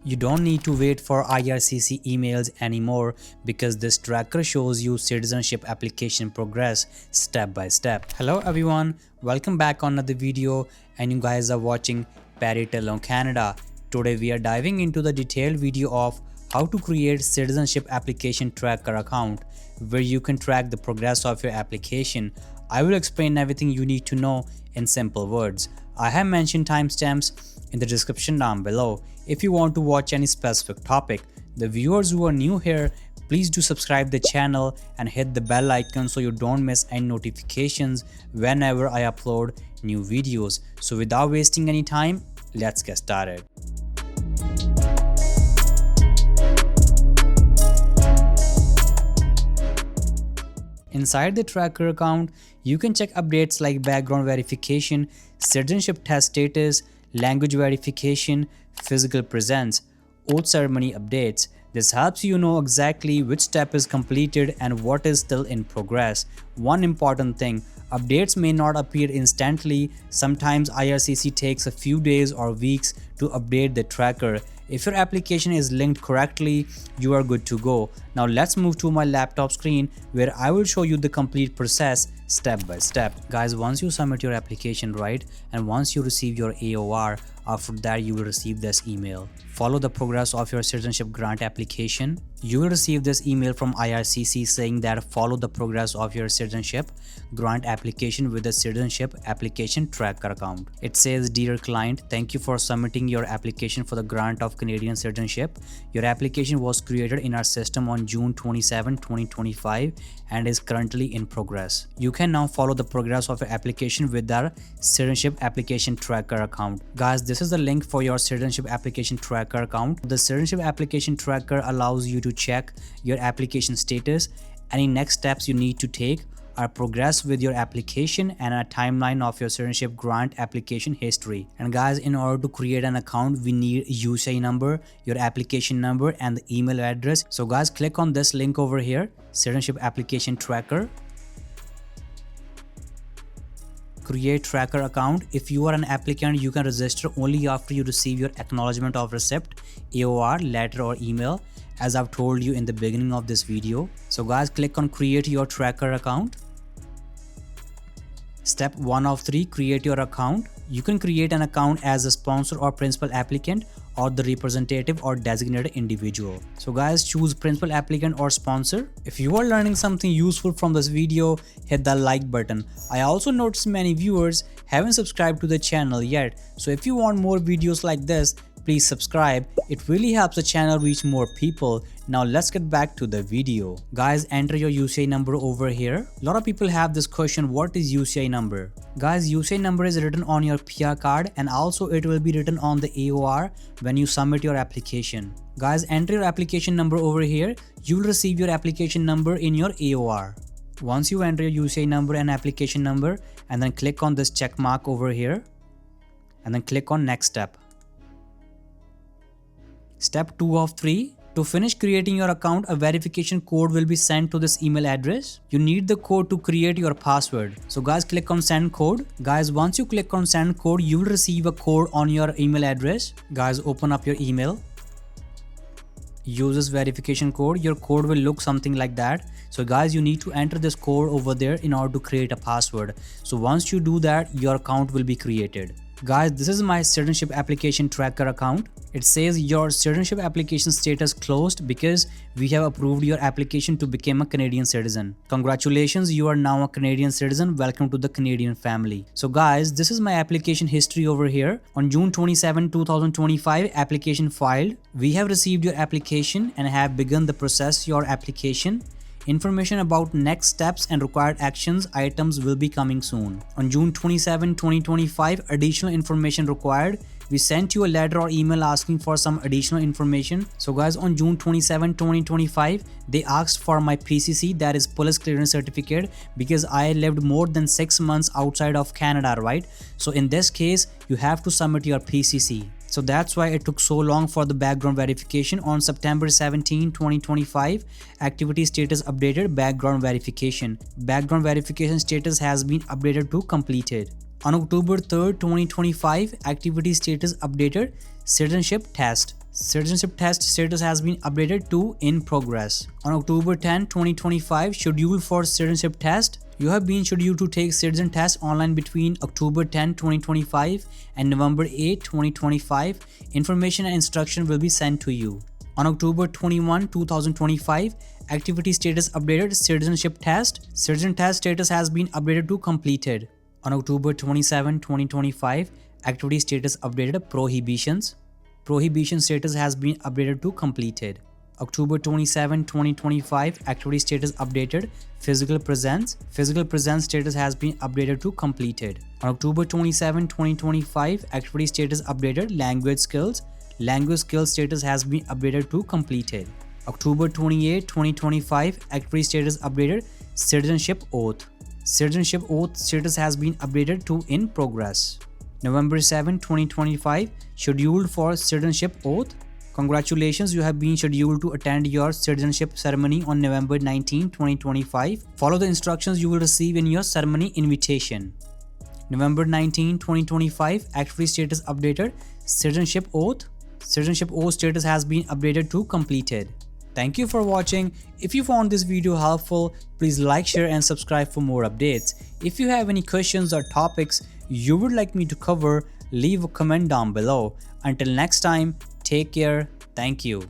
You don't need to wait for IRCC emails anymore because this tracker shows you citizenship application progress step by step. Hello everyone, welcome back on another video, and you guys are watching Dhillon Canada. Today we are diving into the detailed video of how to create citizenship application tracker account where you can track the progress of your application. I will explain everything you need to know in simple words. I have mentioned timestamps in the description down below. If you want to watch any specific topic, the viewers who are new here, please do subscribe the channel and hit the bell icon so you don't miss any notifications whenever I upload new videos. So without wasting any time, let's get started. Inside the tracker account, you can check updates like background verification, citizenship test status, language verification, physical presence, oath ceremony updates. This helps you know exactly which step is completed and what is still in progress. One important thing, updates may not appear instantly. Sometimes IRCC takes a few days or weeks to update the tracker. If your application is linked correctly, you are good to go. Now let's move to my laptop screen where I will show you the complete process step by step. Guys, once you submit your application, right, and once you receive your AOR, after that you will receive this email. Follow the progress of your citizenship grant application. You will receive this email from IRCC saying that follow the progress of your citizenship grant application with the citizenship application tracker account. It says, dear client, thank you for submitting your application for the grant of Canadian citizenship. Your application was created in our system on June 27, 2025 and is currently in progress. You can now follow the progress of your application with our citizenship application tracker account. Guys, this is the link for your citizenship application tracker account. The citizenship application tracker allows you to check your application status, any next steps you need to take, our progress with your application, and a timeline of your citizenship grant application history. And guys, in order to create an account, we need a UCI number, your application number, and the email address. So guys, click on this link over here, citizenship application tracker. Create tracker account. If you are an applicant, you can register only after you receive your acknowledgement of receipt, AOR, letter or email, as I've told you in the beginning of this video. So guys, click on create your tracker account. Step 1 of 3, create your account. You can create an account as a sponsor or principal applicant or the representative or designated individual. So guys, choose principal applicant or sponsor. If you are learning something useful from this video, hit the like button. I also noticed many viewers haven't subscribed to the channel yet. So if you want more videos like this, please subscribe. It really helps the channel reach more people. Now let's get back to the video. Guys, enter your UCI number over here. A lot of people have this question, what is UCI number? Guys, UCI number is written on your PR card and also it will be written on the AOR when you submit your application. Guys, enter your application number over here. You will receive your application number in your AOR. Once you enter your UCI number and application number, and then click on this check mark over here and then click on next step. Step 2 of 3. To finish creating your account, a verification code will be sent to this email address. You need the code to create your password. So guys, click on send code. Guys, once you click on send code, you will receive a code on your email address. Guys, open up your email. Use this verification code. Your code will look something like that. So guys, you need to enter this code over there in order to create a password. So once you do that, your account will be created. Guys, this is my citizenship application tracker account. It says your citizenship application status closed because we have approved your application to become a Canadian citizen. Congratulations, you are now a Canadian citizen. Welcome to the Canadian family. So guys, this is my application history over here. On June 27, 2025, application filed. We have received your application and have begun the process your application. Information about next steps and required actions items will be coming soon. On June 27, 2025, additional information required. We sent you a letter or email asking for some additional information. So guys, on June 27, 2025, they asked for my PCC, that is police clearance certificate, because I lived more than 6 months outside of Canada, right? So in this case, you have to submit your PCC. So that's why it took so long for the background verification. On September 17, 2025, activity status updated, background verification. Background verification status has been updated to completed. On October 3rd, 2025, activity status updated, citizenship test. Citizenship test status has been updated to in progress. On October 10, 2025, scheduled for citizenship test. You have been scheduled to take citizen test online between October 10, 2025 and November 8, 2025. Information and instruction will be sent to you. On October 21, 2025, activity status updated citizenship test. Citizen test status has been updated to completed. On October 27, 2025, activity status updated prohibitions. Prohibition status has been updated to completed. October 27, 2025, activity status updated physical presence. Physical presence status has been updated to completed. On October 27, 2025, activity status updated language skills. Language skills status has been updated to completed. October 28, 2025, activity status updated citizenship oath. Citizenship oath status has been updated to in progress. November 7, 2025, scheduled for citizenship oath. Congratulations, you have been scheduled to attend your citizenship ceremony on November 19, 2025. Follow the instructions you will receive in your ceremony invitation. November 19, 2025, activity status updated citizenship oath. Citizenship oath status has been updated to completed. Thank you for watching. If you found this video helpful, please like, share and subscribe for more updates. If you have any questions or topics you would like me to cover, leave a comment down below. Until next time, take care. Thank you.